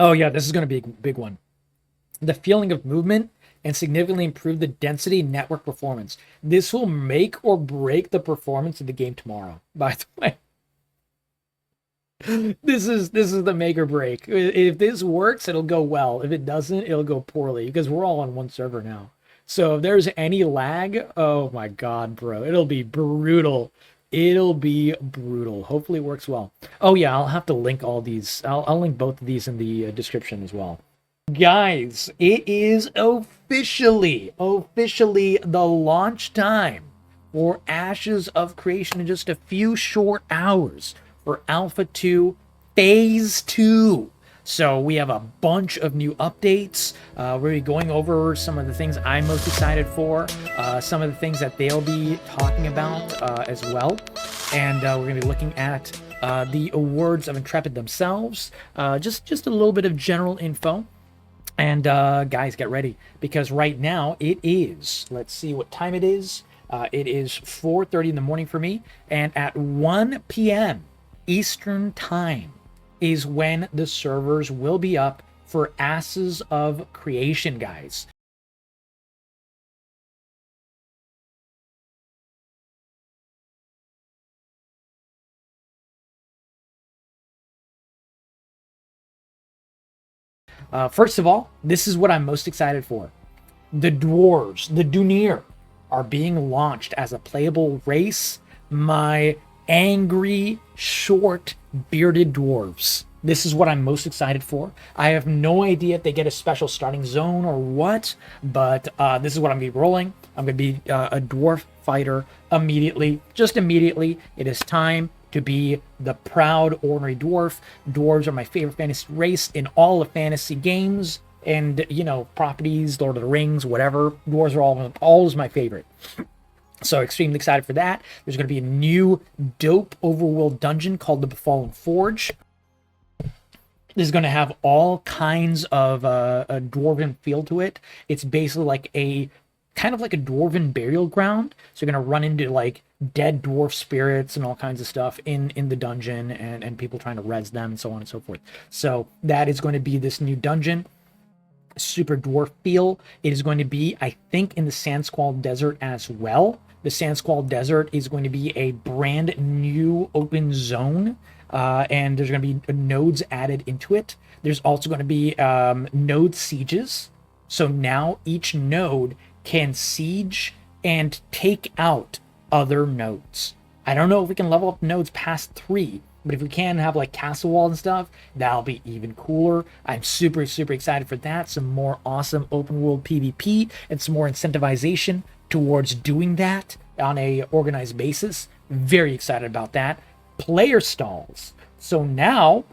Oh yeah, this is going to be a big one. The feeling of movement and significantly improve the density network performance. This will make or break the performance of the game tomorrow. By the way, this is the make or break. If this works, it'll go well. If it doesn't, it'll go poorly because we're all on one server now. So if there's any lag, oh my god, bro, it'll be brutal. It'll be brutal. Hopefully it works well. Oh yeah, I'll have to link all these. I'll link both of these in the description as well. Guys, it is officially the launch time for Ashes of Creation in just a few short hours for Alpha 2 Phase 2. So we have a bunch of new updates. We'll be going over some of the things I'm most excited for, some of the things that they'll be talking about as well. And we're going to be looking at the awards of Intrepid themselves, just a little bit of general info. And guys, get ready, because right now it is, let's see what time it is. It is 4:30 in the morning for me, and at 1 p.m. Eastern time is when the servers will be up for Asses of Creation, guys. First of all, this is what I'm most excited for. The dwarves, the Dunir, are being launched as a playable race. My angry, short, bearded dwarves. This is what I'm most excited for. I have no idea if they get a special starting zone or what, but this is what I'm going to be rolling. I'm going to be a dwarf fighter immediately. Just immediately. It is time to be the proud ordinary dwarf. Dwarves are my favorite fantasy race in all of fantasy games and, you know, properties, Lord of the Rings, whatever. Dwarves are always my favorite. So extremely excited for that. There's going to be a new dope overworld dungeon called the Befallen Forge. This is going to have all kinds of a dwarven feel to it. It's basically like a kind of like a dwarven burial ground. So you're going to run into like dead dwarf spirits and all kinds of stuff in the dungeon, and people trying to res them and so on and so forth. So that is going to be this new dungeon. Super dwarf feel. It is going to be, I think, in the Sandsquall Desert as well. The Sandsquall Desert is going to be a brand new open zone, and there's going to be nodes added into it. There's also going to be node sieges. So now each node can siege and take out other nodes. I don't know if we can level up nodes past 3, but if we can have like castle wall and stuff, that'll be even cooler. I'm super excited for that. Some more awesome open world PvP and some more incentivization towards doing that on a organized basis. Very excited about that. Player stalls. So now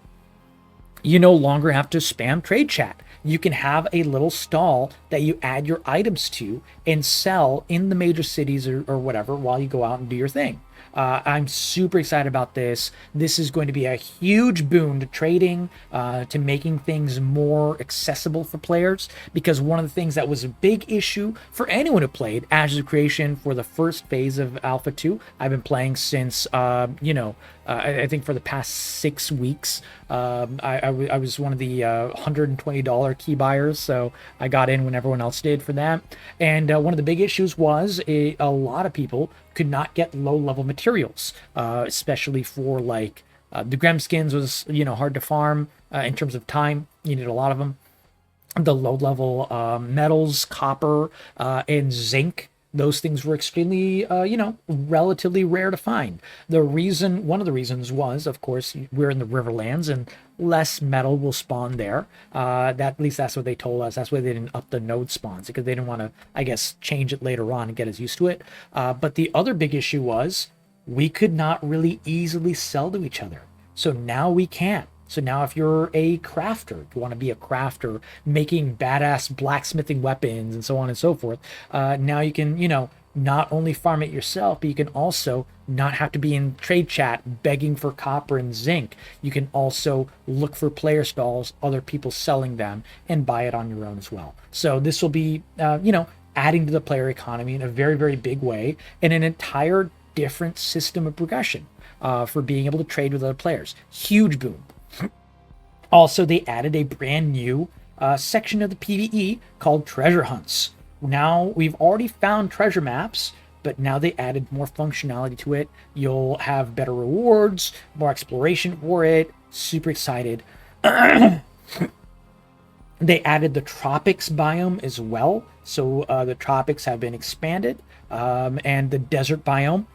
you no longer have to spam trade chat. You can have a little stall that you add your items to and sell in the major cities or whatever while you go out and do your thing. I'm super excited about this. This is going to be a huge boon to trading, to making things more accessible for players, because one of the things that was a big issue for anyone who played Ashes of Creation for the first phase of Alpha 2, I've been playing since, I think for the past 6 weeks. I was one of the $120 key buyers, so I got in when everyone else did for that. And one of the big issues was a lot of people could not get low-level materials, especially for like the Gremskins was hard to farm in terms of time. You needed a lot of them. The low-level metals, copper, and zinc. Those things were extremely, relatively rare to find. One of the reasons was, of course, we're in the Riverlands and less metal will spawn there. At least that's what they told us. That's why they didn't up the node spawns, because they didn't want to, I guess, change it later on and get us used to it. But the other big issue was we could not really easily sell to each other. So now we can. So now if you're a crafter, if you want to be a crafter making badass blacksmithing weapons and so on and so forth, now you can, not only farm it yourself, but you can also not have to be in trade chat begging for copper and zinc. You can also look for player stalls, other people selling them, and buy it on your own as well. So this will be, adding to the player economy in a very big way, and an entire different system of progression for being able to trade with other players. Huge boom. Also, they added a brand new section of the PvE called treasure hunts. Now, we've already found treasure maps, but now they added more functionality to it. You'll have better rewards, more exploration for it. Super excited. They added the tropics biome as well. So the tropics have been expanded, and the desert biome,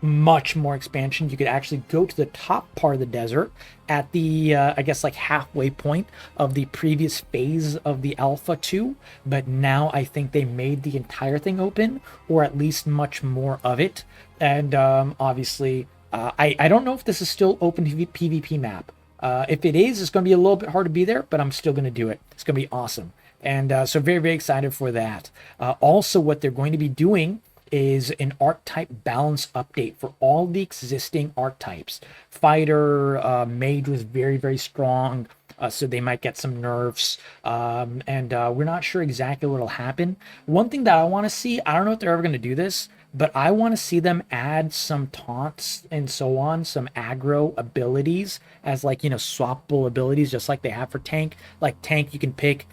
much more expansion. You could actually go to the top part of the desert at the I guess like halfway point of the previous phase of the alpha 2, but now I think they made the entire thing open, or at least much more of it. And obviously I don't know if this is still open PvP map. If it is, it's going to be a little bit hard to be there, but I'm still going to do it. It's going to be awesome. And so very, very excited for that. Also, what they're going to be doing is an archetype balance update for all the existing archetypes. Fighter, mage was very, very strong, so they might get some nerfs. And we're not sure exactly what will happen. One thing that I want to see, I don't know if they're ever going to do this, but I want to see them add some taunts and so on, some aggro abilities as like, swappable abilities, just like they have for tank. Like tank, you can pick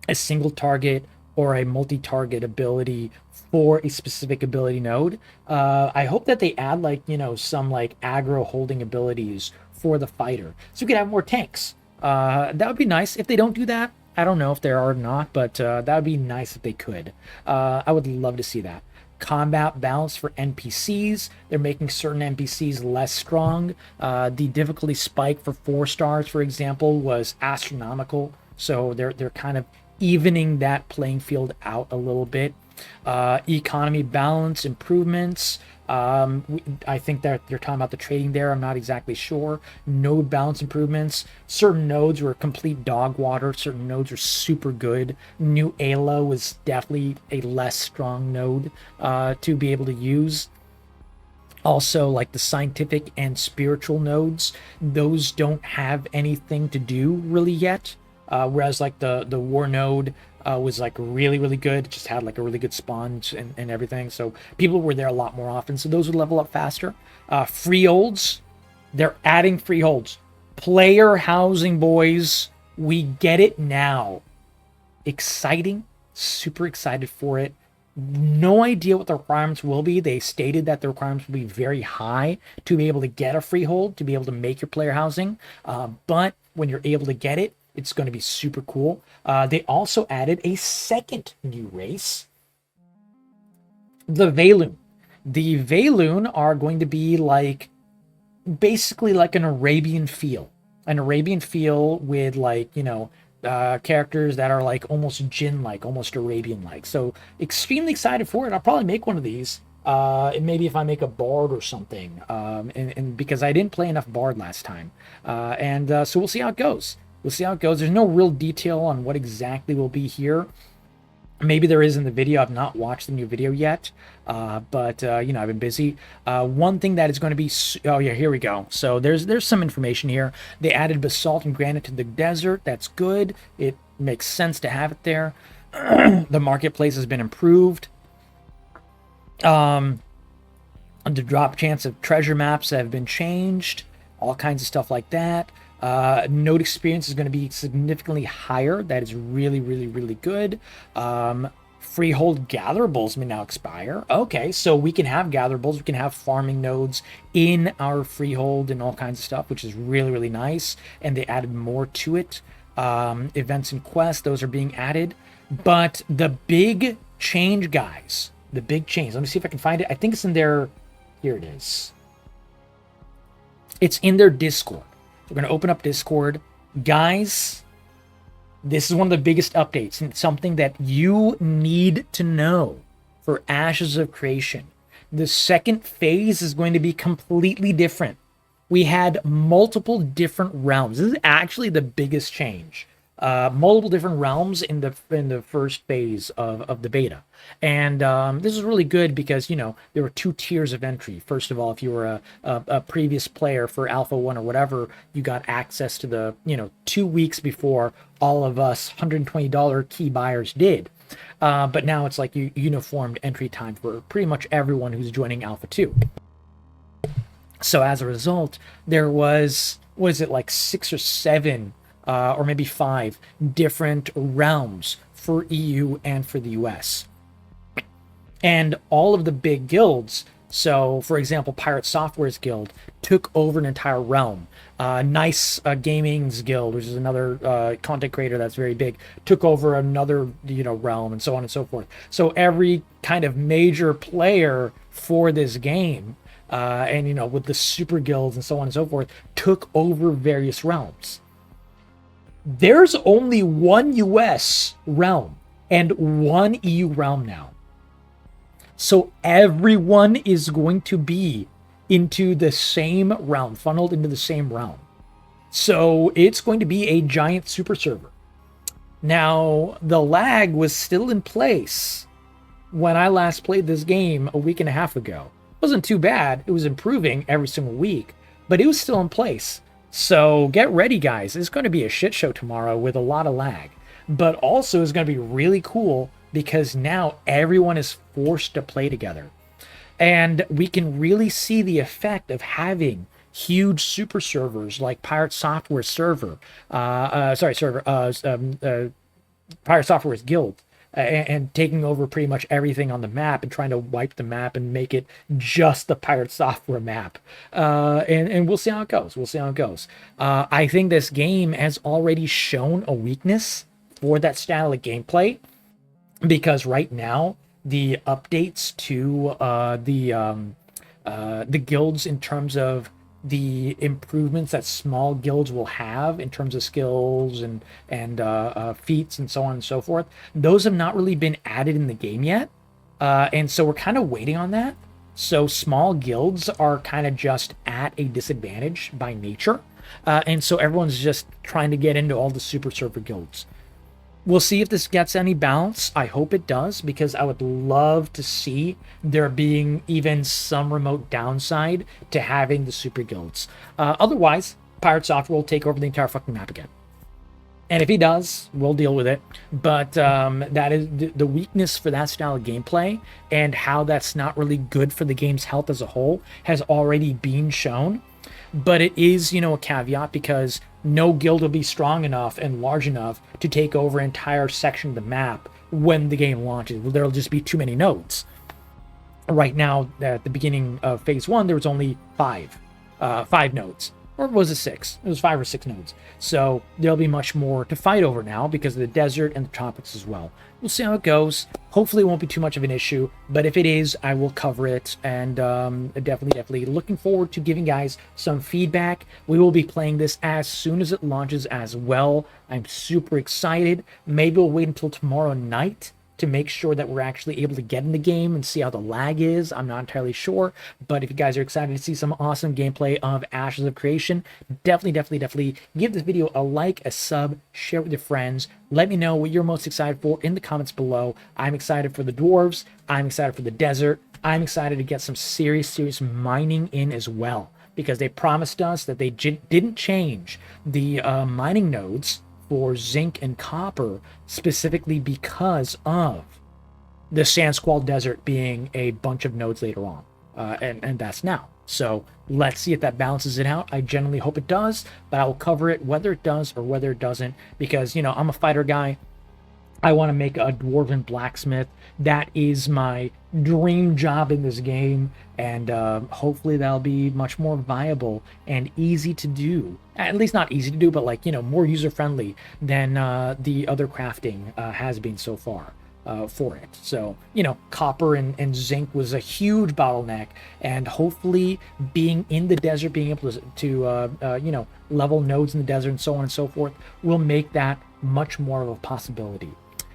a single target or a multi-target ability for a specific ability node. I hope that they add like, some like aggro holding abilities for the fighter, so we could have more tanks. That would be nice. If they don't do that, I don't know if there are or not, but that would be nice if they could. I would love to see that. Combat balance for NPCs. They're making certain NPCs less strong. The difficulty spike for 4 stars, for example, was astronomical. So they're kind of evening that playing field out a little bit. Economy balance improvements. I think that they're talking about the trading there. I'm not exactly sure. Node balance improvements. Certain nodes were complete dog water. Certain nodes are super good. New Ayla was definitely a less strong node to be able to use. Also, like the scientific and spiritual nodes, those don't have anything to do really yet. Whereas like the war node was like really, really good. It just had like a really good spawn and everything. So people were there a lot more often. So those would level up faster. Freeholds, they're adding freeholds. Player housing, boys. We get it now. Exciting. Super excited for it. No idea what the requirements will be. They stated that the requirements will be very high to be able to get a freehold, to be able to make your player housing. But when you're able to get it, it's going to be super cool. They also added a second new race, the Valoon. The Valoon are going to be like, basically like an Arabian feel. An Arabian feel with like, characters that are like almost Jinn-like, almost Arabian-like. So extremely excited for it. I'll probably make one of these. Maybe if I make a Bard or something. And because I didn't play enough Bard last time. So we'll see how it goes. We'll see how it goes. There's no real detail on what exactly will be here. Maybe there is in the video. I've not watched the new video yet, but I've been busy. One thing that is going to be... Oh, yeah, here we go. So there's some information here. They added basalt and granite to the desert. That's good. It makes sense to have it there. The marketplace has been improved. The drop chance of treasure maps have been changed. All kinds of stuff like that. Node experience is going to be significantly higher. That is really, really, really good. Freehold gatherables may now expire. Okay, so we can have gatherables. We can have farming nodes in our freehold and all kinds of stuff, which is really, really nice. And they added more to it. Events and quests, those are being added. But the big change, guys, the big change. Let me see if I can find it. I think it's in their... Here it is. It's in their Discord. We're going to open up Discord. Guys, this is one of the biggest updates, and it's something that you need to know for Ashes of Creation. The second phase is going to be completely different. We had multiple different realms. This is actually the biggest change. Multiple different realms in the first phase of the beta. And this is really good because, there were 2 tiers of entry. First of all, if you were a previous player for Alpha 1 or whatever, you got access to the, 2 weeks before all of us $120 key buyers did. But now it's like uniformed entry time for pretty much everyone who's joining Alpha 2. So as a result, there was it like 6 or 7, or maybe 5 different realms for EU and for the US. And all of the big guilds, so for example, Pirate Software's guild took over an entire realm. Nice Gaming's guild, which is another content creator that's very big, took over another realm, and so on and so forth. So every kind of major player for this game, and with the super guilds and so on and so forth, took over various realms. There's only one US realm and one EU realm now. So everyone is going to be into the same realm, funneled into the same realm. So it's going to be a giant super server. Now, the lag was still in place when I last played this game a week and a half ago. It wasn't too bad. It was improving every single week, but it was still in place. So get ready, guys. It's going to be a shit show tomorrow with a lot of lag. But also it's going to be really cool because now everyone is forced to play together. And we can really see the effect of having huge super servers like Pirate Software server, Pirate Software's guild, and taking over pretty much everything on the map and trying to wipe the map and make it just the Pirate Software map. And we'll see how it goes. We'll see how it goes. I think this game has already shown a weakness for that style of gameplay, because right now the updates to the guilds in terms of the improvements that small guilds will have in terms of skills and feats and so on and so forth, those have not really been added in the game yet, and so we're kind of waiting on that. So small guilds are kind of just at a disadvantage by nature, and so everyone's just trying to get into all the super server guilds. We'll see if this gets any balance. I hope it does, because I would love to see there being even some remote downside to having the super guilds. Otherwise, Pirate Software will take over the entire fucking map again. And if he does, we'll deal with it. But that is the weakness for that style of gameplay, and how that's not really good for the game's health as a whole has already been shown. But it is, a caveat, because no guild will be strong enough and large enough to take over an entire section of the map when the game launches. There'll just be too many nodes. Right now, at the beginning of Phase 1, there was only 5 nodes. Or was it 6? It was 5 or 6 nodes. So there'll be much more to fight over now because of the desert and the tropics as well. We'll see how it goes. Hopefully it won't be too much of an issue, but if it is, I will cover it. And definitely looking forward to giving guys some feedback. We will be playing this as soon as it launches as well. I'm super excited. Maybe we'll wait until tomorrow night to make sure that we're actually able to get in the game and see how the lag is. I'm not entirely sure, but if you guys are excited to see some awesome gameplay of Ashes of Creation, definitely give this video a like, a sub, share it with your friends. Let me know what you're most excited for in the comments below. I'm excited for the dwarves. I'm excited for the desert. I'm excited to get some serious mining in as well, because they promised us that they didn't change the mining nodes for zinc and copper, specifically because of the Sand Squall Desert being a bunch of nodes later on, and that's now. So let's see if that balances it out. I generally hope it does, but I'll cover it whether it does or whether it doesn't, because I'm a fighter guy. I want to make a dwarven blacksmith. That is my dream job in this game, and hopefully that'll be much more viable and easy to do. At least not easy to do, but more user-friendly than the other crafting has been so far for it. So, copper and zinc was a huge bottleneck, and hopefully being in the desert, being able to level nodes in the desert and so on and so forth, will make that much more of a possibility.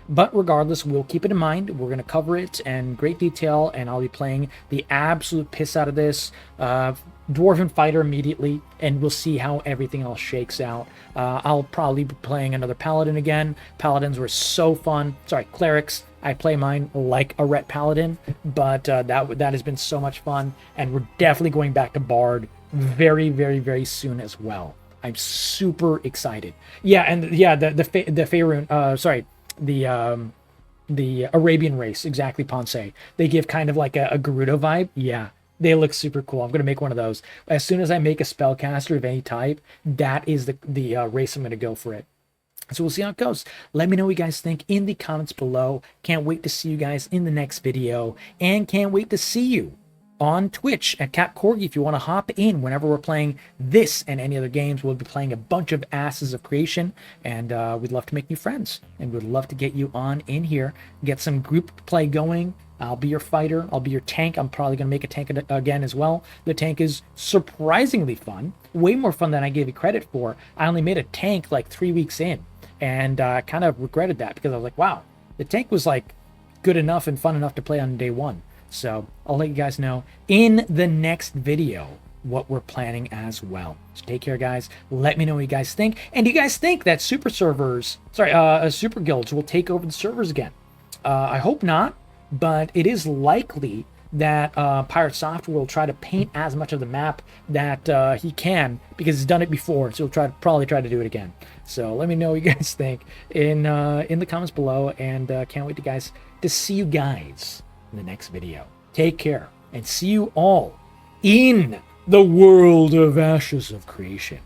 But regardless, we'll keep it in mind. We're going to cover it in great detail, and I'll be playing the absolute piss out of this Dwarven Fighter immediately, and we'll see how everything else shakes out. I'll probably be playing another Paladin again. Paladins were so fun. Sorry, Clerics. I play mine like a Ret Paladin, but that has been so much fun, and we're definitely going back to Bard very soon as well. I'm super excited. Yeah, and the Faerun, sorry, the Arabian race, exactly, Ponce. They give kind of like a Gerudo vibe. Yeah, They look super cool. I'm going to make one of those. As soon as I make a spellcaster of any type, that is the race I'm going to go for it. So we'll see how it goes. Let me know what you guys think in the comments below. Can't wait to see you guys in the next video. And can't wait to see you on Twitch at Cat Corgi if you want to hop in whenever we're playing this and any other games. We'll be playing a bunch of Asses of Creation, and we'd love to make new friends. And we'd love to get you on in here, get some group play going. I'll be your fighter. I'll be your tank. I'm probably going to make a tank again as well. The tank is surprisingly fun. Way more fun than I gave you credit for. I only made a tank like 3 weeks in, and I kind of regretted that because I was like, wow, the tank was like good enough and fun enough to play on day one. So I'll let you guys know in the next video what we're planning as well. So take care, guys. Let me know what you guys think. And do you guys think that super guilds will take over the servers again? I hope not, but it is likely that Pirate Software will try to paint as much of the map that he can, because he's done it before, so he'll probably try to do it again. So let me know what you guys think in the comments below, and can't wait to see you guys in the next video. Take care, and see you all in the world of Ashes of Creation.